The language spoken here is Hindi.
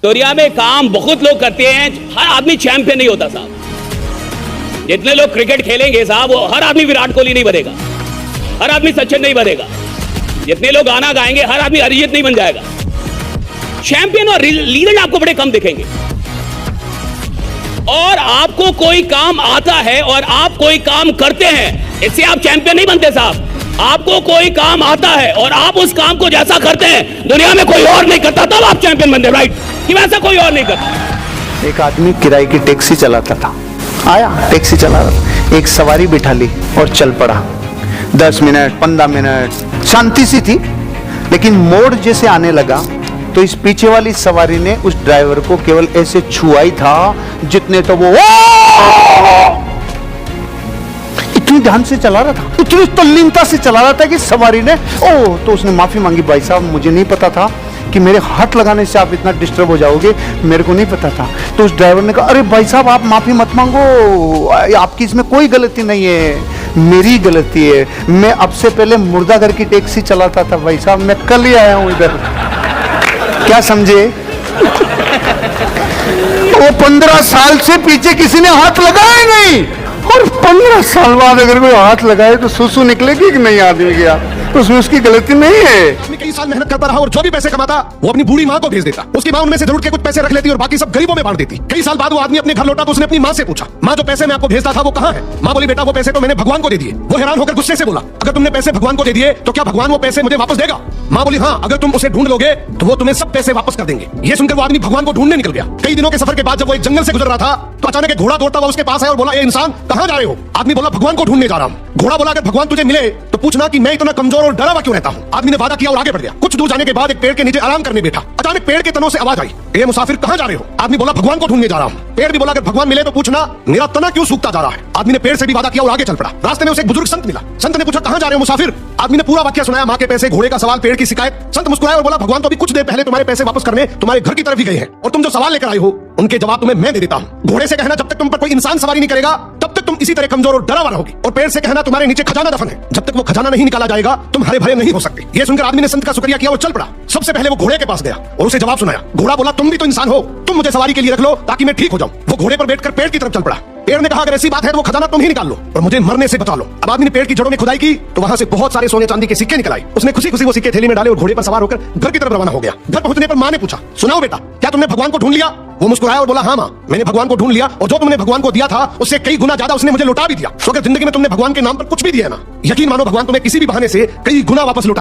दुनिया में काम बहुत लोग करते हैं, हर आदमी चैंपियन नहीं होता साहब। जितने लोग क्रिकेट खेलेंगे साहब, वो हर आदमी विराट कोहली नहीं बनेगा, हर आदमी सचिन नहीं बनेगा। जितने लोग गाना गाएंगे, हर आदमी अरिजीत नहीं बन जाएगा। चैंपियन और लीजेंड आपको बड़े कम दिखेंगे। और आपको कोई काम आता है और आप कोई काम करते हैं, इससे आप चैंपियन नहीं बनते साहब। आपको कोई काम आता है और आप उस काम को जैसा करते हैं, दुनिया में कोई और नहीं करता, तब आप चैंपियन बनते, राइट? कि वैसा कोई और नहीं करता। एक आदमी किराए की टैक्सी चलाता था, आया टैक्सी चला रहा था, एक सवारी बिठा ली और चल पड़ा। 10 मिनट 15 मिनट शांति सी थी, लेकिन मोड़ जैसे आने लगा तो इस पीछे वाली सवारी ने उस ड्राइवर को केवल ऐसे छुआ ही था, जितने तो वो इतनी ध्यान से चला रहा था, इतनी तल्लीनता से चला रहा था कि सवारी ने तो उसने माफी मांगी, भाई साहब मुझे नहीं पता था कि मेरे हाथ लगाने से आप इतना डिस्टर्ब हो जाओगे, मेरे को नहीं पता था। तो उस ड्राइवर ने कहा, अरे भाई साहब आप माफी मत मांगो, आपकी इसमें कोई गलती नहीं है, मेरी गलती है। मैं अब से पहले मुर्दाघर की टैक्सी चलाता था भाई साहब, मैं कल ही आया हूं इधर। क्या समझे? वो 15 साल से पीछे किसी ने हाथ लगाया नहीं, और 15 साल बाद अगर कोई हाथ लगाए तो सुसु निकलेगी कि नहीं आदमी की? यार उसमें उसकी गलती नहीं है। कई साल मेहनत करता रहा और जो भी पैसे कमाता वो अपनी बूढ़ी माँ को भेज देता। उसकी माँ उनमें से ढूंढ के कुछ पैसे रख लेती और बाकी सब गरीबों में बांट देती। कई साल बाद वो आदमी अपने घर लौटा तो उसने अपनी माँ से पूछा, माँ जो पैसे मैं आपको भेजता था वो कहाँ है? माँ बोली, बेटा वो पैसे तो मैंने भगवान को दे दिए। वो हैरान होकर गुस्से से बोला, अगर तुमने पैसे भगवान को दे दिए तो क्या भगवान वो पैसे मुझे वापस देगा? माँ बोली, हाँ, अगर तुम उसे ढूंढ लोगे तो वो तुम्हें सब पैसे वापस कर देंगे। ये सुनकर वो आदमी भगवान को ढूंढने निकल गया। कई दिनों के सफर के बाद जब वो एक जंगल से गुजर रहा था तो अचानक एक घोड़ा दौड़ता हुआ उसके पास आया और बोला, ए इंसान कहाँ जा रहे हो? आदमी बोला, भगवान को ढूंढने जा रहा हूँ। घोड़ा बोला, अगर भगवान तुझे मिले तो पूछना कि मैं इतना कमजोर और डरा हुआ क्यों रहता हूँ। आदमी ने वादा किया और आगे बढ़ गया। कुछ दूर जाने के बाद एक पेड़ के नीचे आराम करने बैठा। अचानक पेड़ के तनों से आवाज आई, ए मुसाफिर कहाँ जा रहे हो? आदमी बोला, भगवान को ढूंढने जा रहा हूँ। पेड़ भी बोला, अगर भगवान मिले तो पूछना मेरा तना क्यों सूखता जा रहा है। आदमी ने पेड़ से भी वादा किया और आगे चल पड़ा। रास्ते में उसे एक बुजुर्ग संत मिला। संत ने पूछा, कहाँ जा रहे हो मुसाफिर? आदमी ने पूरा वाक्य सुनाया, माँ के पैसे, घोड़े का सवाल, पेड़ की शिकायत। संत मुस्कुराया और बोला, भगवान तो अभी कुछ देर पहले तुम्हारे पैसे वापस करने तुम्हारे घर की तरफ ही गए हैं, और तुम जो सवाल लेकर आए हो उनके जवाब तुम्हें मैं दे देता हूँ। घोड़े से कहना, जब तक तुम पर कोई इंसान सवारी नहीं करेगा तब तक तुम इसी तरह कमजोर और डरा हुआ रहोगे। और पेड़ से कहना, तुम्हारे नीचे खजाना दफन है, जब तक वो खजाना नहीं निकाला जाएगा तुम हरे भरे नहीं हो सकते। ये सुनकर आदमी ने संत का शुक्रिया किया और चल पड़ा। सबसे पहले वो घोड़े के पास गया और उसे जवाब सुनाया। घोड़ा बोला, तुम भी तो इंसान हो, तुम मुझे सवारी के लिए रख लो ताकि मैं ठीक हो जाऊं। वो घोड़े पर बैठकर पेड़ की तरफ चल पड़ा। पेड़ ने कहा, अगर ऐसी बात है तो वो खजाना तुम ही निकाल लो और मुझे मरने से बचा लो। अब आदमी ने पेड़ की जड़ों में खुदाई की तो वहां से बहुत सारे सोने चांदी के सिक्के निकल आए। उसने खुशी खुशी वो सिक्के थैली में डाले और घोड़े पर सवार होकर घर की तरफ रवाना हो गया। घर पहुंचने पर मां ने पूछा, सुनाओ बेटा, क्या तुमने भगवान को ढूंढ लिया? वो मुस्कुराया और बोला, हाँ मां, मैंने भगवान को ढूंढ लिया, और जो तुमने भगवान को दिया था उससे कई गुना ज्यादा उसने मुझे लौटा भी दिया। तो अगर जिंदगी में तुमने भगवान के नाम पर कुछ भी दिया ना, यकीन मानो भगवान तुम्हें किसी भी बहाने से कई गुना वापस लौटा